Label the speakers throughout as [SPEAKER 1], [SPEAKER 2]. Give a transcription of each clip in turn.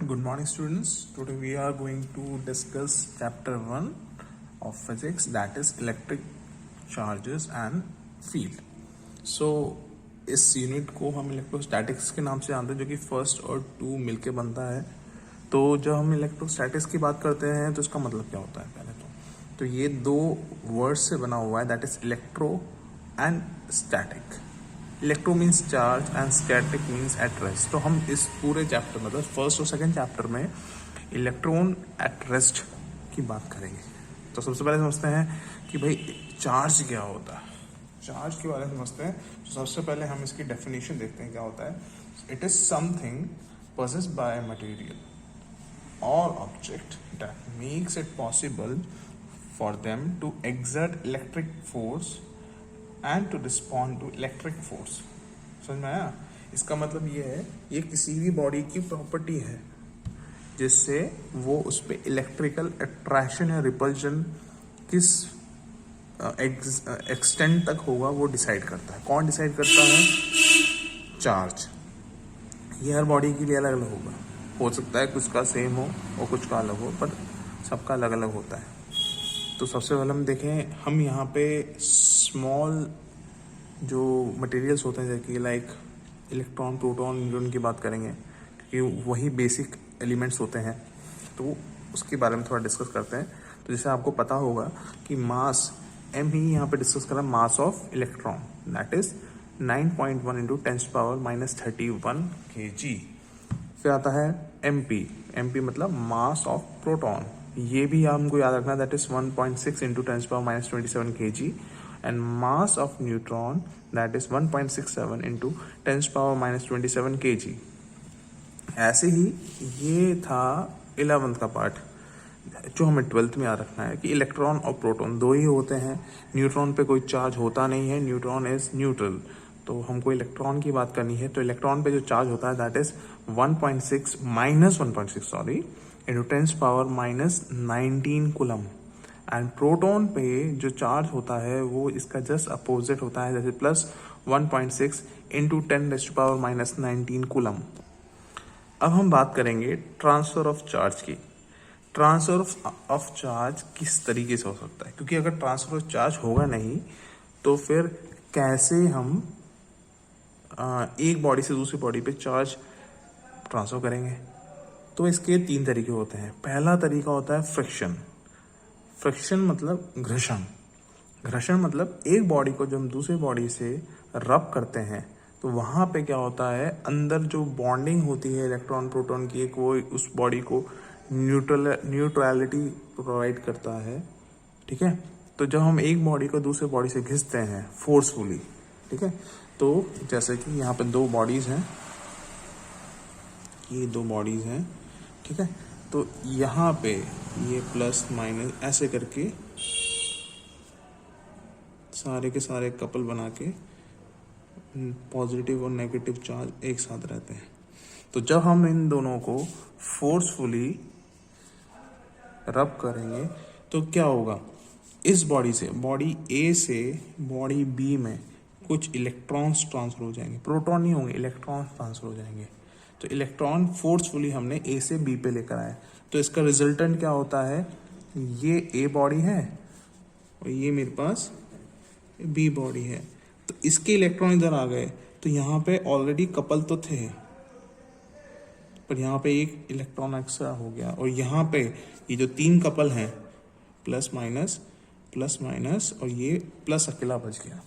[SPEAKER 1] Good morning, students. Today we are going to discuss chapter 1 of physics, that is electric charges and field. So इस unit को हम electrostatics के नाम से जानते हैं, जो कि फर्स्ट और टू मिलके बनता है। तो जब हम इलेक्ट्रोस्टैटिक्स की बात करते हैं तो इसका मतलब क्या होता है पहले तो ये दो वर्ड्स से बना हुआ है, that is electro and static. Electro means charge and static means at rest. तो हम इस पूरे चैप्टर मतलब फर्स्ट और सेकंड चैप्टर में इलेक्ट्रॉन एट रेस्ट की बात करेंगे। तो सबसे पहले समझते हैं कि भाई चार्ज क्या होता है। चार्ज के बारे में समझते हैं। तो सबसे पहले हम इसकी डेफिनेशन देखते हैं क्या होता है। It is something possessed by a material or object that makes it possible for them to exert electric force and to respond to electric force। समझ में आया? इसका मतलब ये है, ये किसी भी बॉडी की प्रॉपर्टी है जिससे वो उस पर इलेक्ट्रिकल अट्रैक्शन या रिपल्जन किस एक्सटेंट तक होगा वो डिसाइड करता है। कौन डिसाइड करता है? चार्ज। ये हर बॉडी के लिए अलग अलग होगा। हो सकता है कुछ का सेम हो और कुछ का अलग हो, पर सबका अलग अलग होता है। तो सबसे पहले हम देखें, हम यहाँ पे स्मॉल जो मटेरियल्स होते हैं जैसे कि लाइक इलेक्ट्रॉन, प्रोटॉन, न्यूट्रॉन की बात करेंगे, क्योंकि वही बेसिक एलिमेंट्स होते हैं। तो उसके बारे में थोड़ा डिस्कस करते हैं। तो जैसे आपको पता होगा कि मास एम ही यहाँ पे डिस्कस करा, mass of electron that is 9.1 into 10⁻31 kg। फिर आता है एमपी। एमपी मतलब मास ऑफ प्रोटॉन, ये भी हमको याद रखना, that is 1.6 into 10⁻27 kg। And mass of neutron that is 1.67 into 10⁻27 kg। ऐसे ही ये था 11th का पार्ट, जो हमें 12th में याद रखना है कि इलेक्ट्रॉन और प्रोटॉन दो ही होते हैं। न्यूट्रॉन पे कोई चार्ज होता नहीं है, न्यूट्रॉन इज न्यूट्रल। तो हमको इलेक्ट्रॉन की बात करनी है, तो इलेक्ट्रॉन पे जो चार्ज होता है that is 1.6 sorry into 10⁻19 coulomb. And proton पे जो चार्ज होता है वो इसका जस्ट अपोजिट होता है, जैसे प्लस 1.6 इंटू 10⁻19 कूलम। अब हम बात करेंगे ट्रांसफर ऑफ चार्ज की। ट्रांसफर ऑफ चार्ज किस तरीके से हो सकता है, क्योंकि अगर ट्रांसफर ऑफ चार्ज होगा नहीं तो फिर कैसे हम एक बॉडी से दूसरी बॉडी पे चार्ज ट्रांसफर करेंगे। तो इसके 3 तरीके होते हैं। पहला तरीका होता है फ्रिक्शन। फ्रिक्शन मतलब घर्षण। घर्षण मतलब एक बॉडी को जब हम दूसरी बॉडी से रब करते हैं तो वहां पे क्या होता है, अंदर जो बॉन्डिंग होती है इलेक्ट्रॉन प्रोटॉन की, एक वो उस बॉडी को न्यूट्रलिटी प्रोवाइड करता है। ठीक है। तो जब हम एक बॉडी को दूसरे बॉडी से घिसते हैं फोर्सफुली, ठीक है, तो जैसे कि यहाँ पे दो बॉडीज हैं, ये दो बॉडीज हैं, ठीक है। तो यहाँ पे ये प्लस माइनस ऐसे करके सारे के सारे कपल बना के पॉजिटिव और नेगेटिव चार्ज एक साथ रहते हैं। तो जब हम इन दोनों को फोर्सफुली रब करेंगे तो क्या होगा, इस बॉडी से, बॉडी ए से बॉडी बी में कुछ इलेक्ट्रॉन्स ट्रांसफर हो जाएंगे। प्रोटॉन नहीं होंगे, इलेक्ट्रॉन्स ट्रांसफर हो जाएंगे। तो इलेक्ट्रॉन फोर्सफुली हमने ए से बी पे लेकर आए, तो इसका रिजल्टेंट क्या होता है, ये ए बॉडी है और ये मेरे पास बी बॉडी है। तो इसके इलेक्ट्रॉन इधर आ गए, तो यहाँ पे ऑलरेडी कपल तो थे, पर यहाँ पे एक इलेक्ट्रॉन एक्स्ट्रा हो गया। और यहाँ पे ये जो 3 कपल हैं, प्लस माइनस और ये प्लस अकेला बच गया।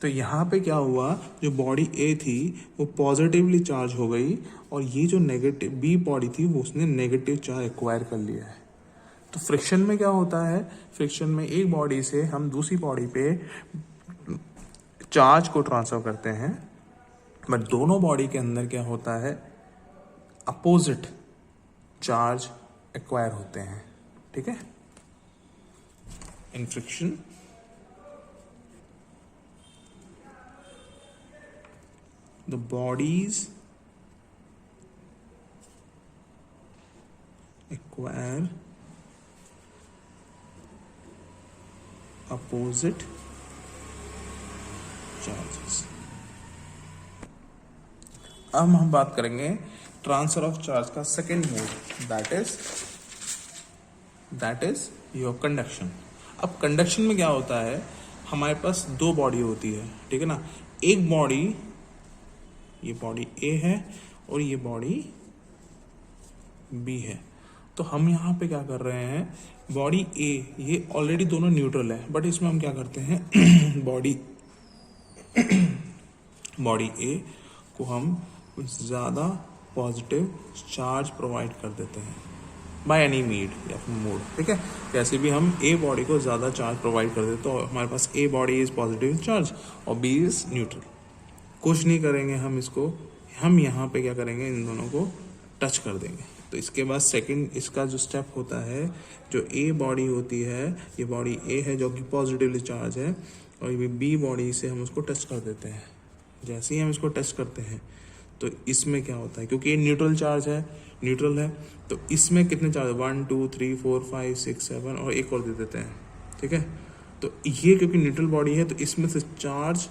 [SPEAKER 1] तो यहाँ पे क्या हुआ, जो बॉडी ए थी वो पॉजिटिवली चार्ज हो गई और ये जो नेगेटिव बी बॉडी थी वो उसने नेगेटिव चार्ज एक्वायर कर लिया है। तो फ्रिक्शन में क्या होता है, फ्रिक्शन में एक बॉडी से हम दूसरी बॉडी पे चार्ज को ट्रांसफर करते हैं, बट दोनों बॉडी के अंदर क्या होता है, अपोजिट चार्ज एक्वायर होते हैं। ठीक है। इन friction the bodies acquire opposite charges। अब हम बात करेंगे ट्रांसफर ऑफ चार्ज का second mode that is your conduction. अब कंडक्शन में क्या होता है, हमारे पास दो बॉडी होती है, ठीक है ना। एक बॉडी, ये बॉडी ए है और ये बॉडी बी है। तो हम यहाँ पे क्या कर रहे हैं, बॉडी ए, ये ऑलरेडी दोनों न्यूट्रल है, बट इसमें हम क्या करते हैं बॉडी ए को हम कुछ ज़्यादा पॉजिटिव चार्ज प्रोवाइड कर देते हैं बाय एनी मीड या फिर मोड, ठीक है। जैसे भी हम ए बॉडी को ज़्यादा चार्ज प्रोवाइड कर देते, तो हमारे पास A body is positive charge और बी इज न्यूट्रल। कुछ नहीं करेंगे हम इसको, हम यहाँ पे क्या करेंगे, इन दोनों को टच कर देंगे। तो इसके बाद सेकंड इसका जो स्टेप होता है, जो ए बॉडी होती है, ये बॉडी ए है जो कि पॉजिटिवली चार्ज है, और ये बी बॉडी से हम उसको टच कर देते हैं। जैसे ही हम इसको टच करते हैं तो इसमें क्या होता है, क्योंकि ये न्यूट्रल है, तो इसमें कितने चार्ज, 1 2 3 4 5 6 7 और एक और दे देते हैं, ठीक है। तो ये क्योंकि न्यूट्रल बॉडी है, तो इसमें से चार्ज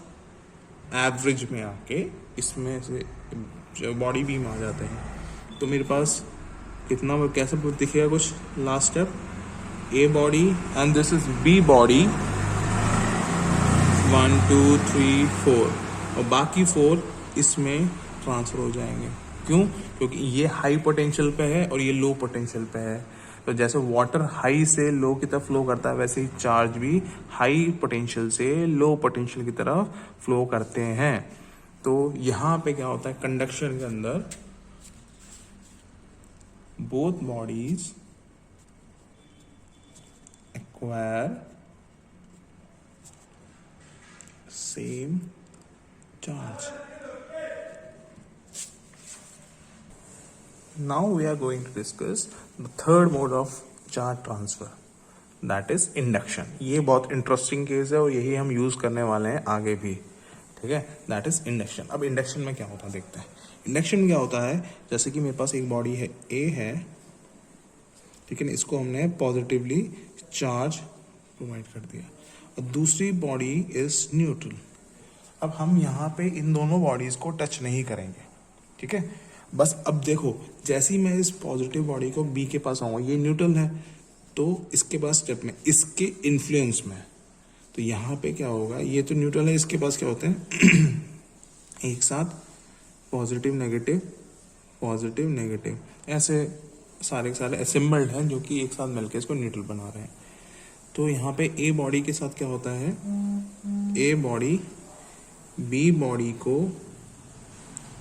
[SPEAKER 1] एवरेज में आके इसमें से बॉडी बी में आ जाते हैं। तो मेरे पास कितना, कैसे दिखेगा कुछ, last step A body and this is B body, 1 2 3 4, और बाकी 4 इसमें ट्रांसफर हो जाएंगे। क्यों? क्योंकि ये हाई पोटेंशियल पे है और ये लो पोटेंशियल पे है। तो जैसे वाटर हाई से लो की तरफ फ्लो करता है, वैसे ही चार्ज भी हाई पोटेंशियल से लो पोटेंशियल की तरफ फ्लो करते हैं। तो यहाँ पे क्या होता है, कंडक्शन के अंदर both bodies acquire same charge. Now we are going to discuss the third mode of charge transfer, that is induction. ये बहुत इंटरेस्टिंग केस है और यही हम यूज करने वाले हैं आगे भी, ठीक है। That is induction. अब इंडक्शन में क्या होता है देखते हैं। इंडक्शन में क्या होता है, जैसे कि मेरे पास एक बॉडी है ए है, ठीक है ना, इसको हमने पॉजिटिवली चार्ज प्रोवाइड कर दिया, और दूसरी बॉडी इज न्यूट्रल। अब हम यहाँ पे इन दोनों बॉडीज को टच नहीं करेंगे, ठीक है। बस अब देखो, जैसे ही मैं इस पॉजिटिव बॉडी को बी के पास आऊंगा, ये न्यूट्रल है, तो इसके बाद स्टेप में इसके इन्फ्लुएंस में, तो यहाँ पे क्या होगा, ये तो न्यूट्रल है, इसके पास क्या होते हैं एक साथ पॉजिटिव नेगेटिव ऐसे सारे असेंबल्ड हैं जो कि एक साथ मिलकर इसको न्यूट्रल बना रहे हैं। तो यहाँ पे ए बॉडी के साथ क्या होता है, ए बॉडी बी बॉडी को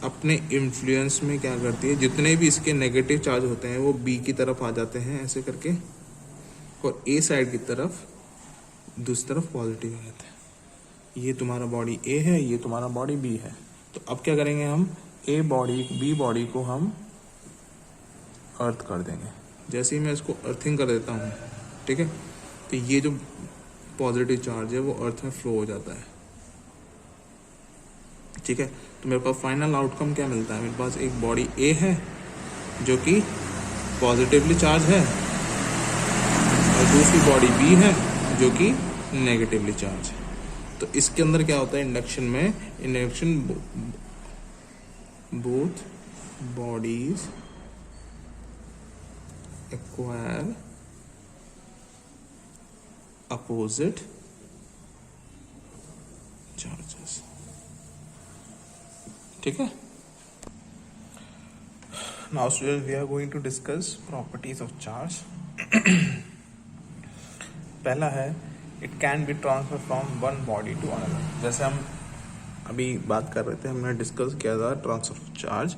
[SPEAKER 1] अपने इन्फ्लुएंस में क्या करती है, जितने भी इसके नेगेटिव चार्ज होते हैं वो बी की तरफ आ जाते हैं ऐसे करके, और ए साइड की तरफ दूसरी तरफ पॉजिटिव आ जाते हैं। ये तुम्हारा बॉडी ए है, ये तुम्हारा बॉडी बी है। तो अब क्या करेंगे हम, ए बॉडी बी बॉडी को हम अर्थ कर देंगे। जैसे ही मैं इसको अर्थिंग कर देता हूँ, ठीक है, तो ये जो पॉजिटिव चार्ज है वो अर्थ में फ्लो हो जाता है, ठीक है। तो मेरे पास फाइनल आउटकम क्या मिलता है, मेरे पास एक बॉडी ए है जो कि पॉजिटिवली चार्ज है, और दूसरी बॉडी बी है जो कि नेगेटिवली चार्ज है। तो इसके अंदर क्या होता है इंडक्शन में, induction both bodies acquire opposite charges, ठीक है। Now students, we are going to discuss properties of charge. पहला है it can be transferred from one body to another. जैसे हम अभी बात कर रहे थे, हमने डिस्कस किया था ट्रांसफर ऑफ चार्ज,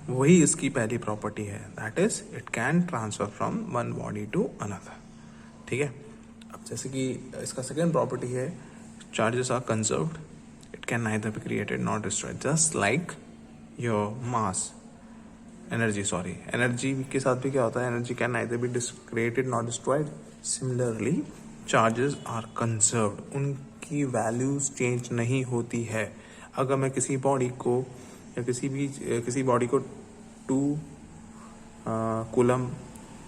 [SPEAKER 1] वही इसकी पहली प्रॉपर्टी है, that is it can transfer from one body to another, ठीक है। अब जैसे कि इसका सेकेंड प्रॉपर्टी है charges are conserved, it can neither be created nor destroyed, just like your mass energy के साथ भी क्या होता है, energy can neither be created nor destroyed. Similarly charges are conserved, उनकी values change नहीं होती है। अगर मैं किसी बॉडी को या किसी बॉडी को 2 कूलम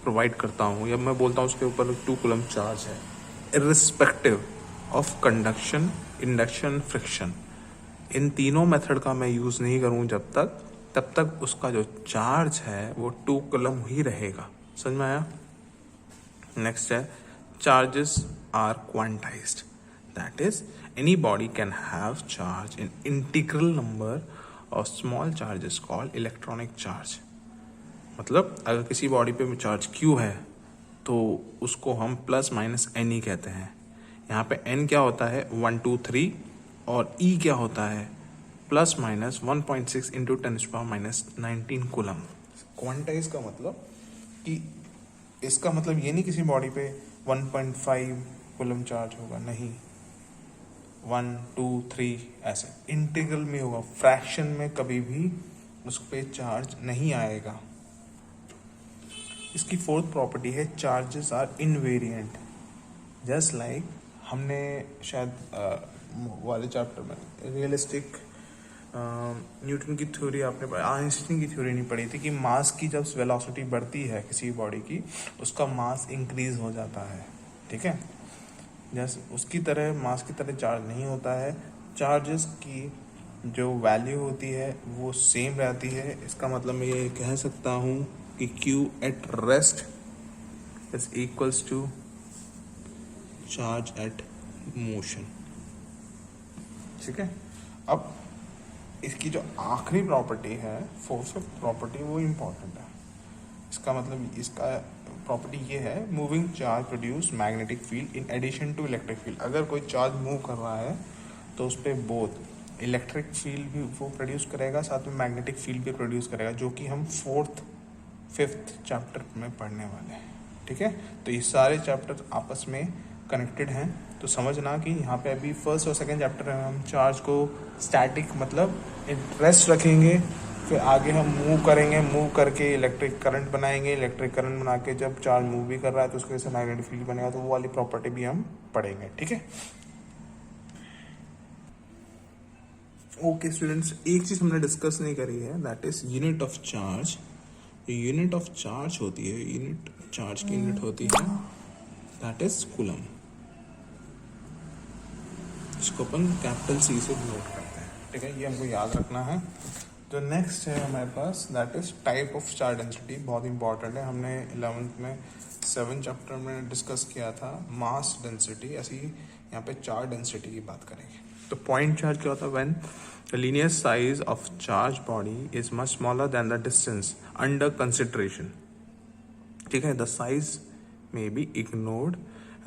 [SPEAKER 1] प्रोवाइड करता हूँ, या मैं बोलता हूँ उसके ऊपर 2 कूलम चार्ज है, irrespective of conduction, induction, friction, इन तीनों मेथड का मैं यूज़ नहीं करूँ जब तक तब तक उसका जो चार्ज है वो 2 कूलम ही रहेगा। समझ में आया? नेक्स्ट है charges are quantized, that is any body can have charge in integral number of small charges called electronic charge. मतलब अगर किसी बॉडी पे चार्ज Q है तो उसको हम प्लस माइनस एन ही कहते हैं। यहाँ पे n क्या होता है 1 2 3 और E क्या होता है plus minus 1.6 into 10⁻⁻19 coulomb. Quantize का मतलब कि इसका मतलब ये नहीं किसी बॉडी पे 1.5 कूलम चार्ज होगा, नहीं, 1 2 3 ऐसे इंटीग्रल में होगा, फ्रैक्शन में कभी भी उस पर चार्ज नहीं आएगा। इसकी फोर्थ प्रॉपर्टी है charges are invariant. Just like हमने शायद वाले चैप्टर में रियलिस्टिक न्यूटन की थ्योरी आपने पढ़ी, आइंस्टीन की थ्योरी नहीं पढ़ी थी कि मास की जब वेलोसिटी बढ़ती है किसी बॉडी की उसका मास इंक्रीज हो जाता है। ठीक है, जैसे उसकी तरह मास की तरह चार्ज नहीं होता है, चार्जेस की जो वैल्यू होती है वो सेम रहती है। इसका मतलब मैं ये कह सकता हूँ कि Q at rest is equals to charge at motion. ठीक है, अब इसकी जो आखिरी प्रॉपर्टी है फोर्थ प्रॉपर्टी वो इम्पॉर्टेंट है। इसका मतलब इसका प्रॉपर्टी ये है moving charge produce magnetic field in addition to electric field. अगर कोई चार्ज मूव कर रहा है तो उस पर बोथ इलेक्ट्रिक फील्ड भी वो प्रोड्यूस करेगा, साथ में मैग्नेटिक फील्ड भी प्रोड्यूस करेगा, जो कि हम 4th 5th चैप्टर में पढ़ने वाले हैं। ठीक है, तो ये सारे चैप्टर आपस में कनेक्टेड हैं। तो समझना कि यहाँ पे अभी फर्स्ट और सेकंड चैप्टर में हम चार्ज को स्टैटिक मतलब रेस्ट रखेंगे, फिर आगे हम मूव करेंगे, मूव करके इलेक्ट्रिक करंट बनाएंगे, इलेक्ट्रिक करंट बना के जब चार्ज मूव भी कर रहा है तो उसकी वजह से मैग्नेटिक फील्ड बनेगा, तो वो वाली प्रॉपर्टी भी हम पढ़ेंगे। ठीक है, ओके स्टूडेंट्स, एक चीज हमने डिस्कस नहीं करी है, that is unit of charge. Unit of charge होती है, यूनिट चार्ज की यूनिट होती है दैट इज कूलम। इसको अपन कैपिटल C से डिनोट करते हैं। ठीक है, ये हमको याद रखना है। तो नेक्स्ट है हमारे पास that is type of charge density, बहुत इंपॉर्टेंट है। हमने 11th में 7 चैप्टर में डिस्कस किया था मास डेंसिटी, ऐसी यहाँ पे चार्ज डेंसिटी की बात करेंगे। तो पॉइंट चार्ज क्या होता है? When the linear size of charge body is much smaller than the distance under consideration. ठीक है, the size may be ignored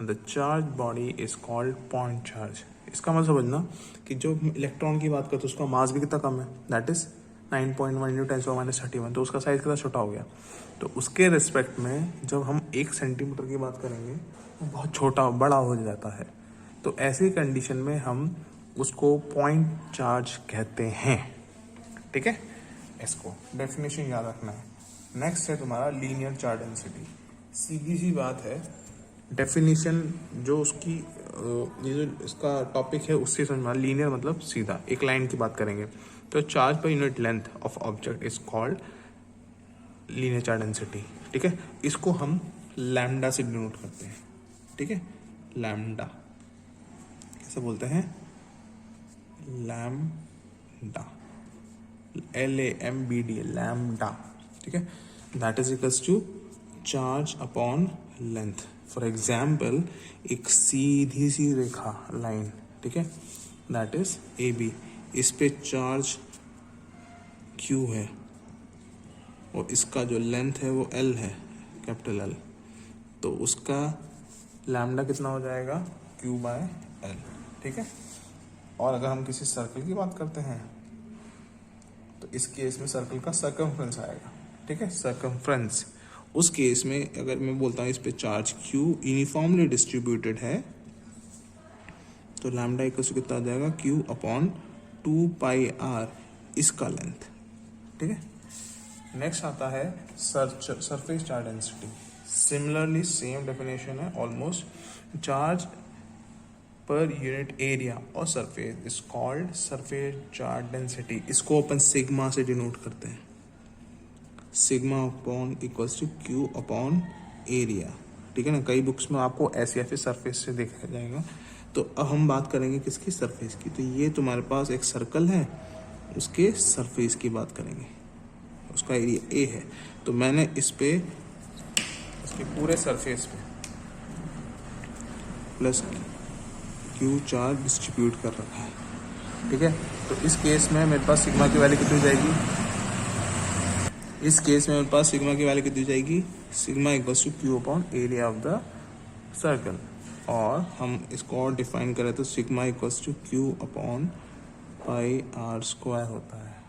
[SPEAKER 1] and the charge body is called point charge. इसका मतलब समझना कि जो इलेक्ट्रॉन की बात करते हैं उसका मास भी कितना कम है, दैट इज 9.1 इंटू 10⁻31, तो उसका साइज कितना छोटा हो गया। तो उसके रिस्पेक्ट में जब हम 1 सेंटीमीटर की बात करेंगे वो बहुत छोटा बड़ा हो जाता है। तो ऐसी कंडीशन में हम उसको पॉइंट चार्ज कहते हैं। ठीक है, इसको डेफिनेशन याद रखना है। नेक्स्ट है तुम्हारा लीनियर चार्ज डेंसिटी। सीधी सी बात है, डेफिनेशन जो उसकी ये जो इसका टॉपिक है उससे समझना। लीनियर मतलब सीधा, एक लाइन की बात करेंगे तो charge per unit length of object is called linear charge density. ठीक है, इसको हम लैम्डा से डिनोट करते हैं। ठीक है, लैम्डा कैसे बोलते हैं? Lambda, LAMBD, lambda. ठीक है, that is equals to charge upon length. For example एक सीधी सी रेखा लाइन, ठीक है, दैट इज AB, इस पे चार्ज Q है और इसका जो लेंथ है वो L है, कैपिटल L, तो उसका लैम्डा कितना हो जाएगा? Q/L। ठीक है, और अगर हम किसी सर्कल की बात करते हैं तो इस केस में सर्कल का सर्कमफ्रेंस आएगा। ठीक है, सर्कमफ्रेंस। उस केस में अगर मैं बोलता हूँ इस पे चार्ज Q यूनिफॉर्मली डिस्ट्रीब्यूटेड है तो लैम्डा इक्वल टू कितना आ जाएगा? Q/2πr, इसका लेंथ। ठीक है, नेक्स्ट आता है surface charge density. Similarly same definition है almost. Charge per unit area और surface is called surface charge density. इसको अपन सिग्मा से डिनोट करते हैं, sigma upon equals to Q upon area. ठीक है ना, कई बुक्स में आपको ऐसे या फिर सरफेस से देखा जाएगा। तो अब हम बात करेंगे किसकी? सरफेस की। तो ये तुम्हारे पास एक सर्कल है, उसके सरफेस की बात करेंगे। उसका एरिया ए है, तो मैंने इस पे इसके पूरे सरफेस पे प्लस क्यू चार्ज डिस्ट्रीब्यूट कर रखा है, ठीक है। तो इस केस में मेरे पास सिग्मा की वैल्यू कितनी हो जाएगी, इस केस में मेरे पास सिग्मा की वैल्यू कितनी हो जाएगी, sigma equals to Q upon area of the circle. और हम इसको और डिफाइन करें तो sigma equals to Q upon pi R square होता है।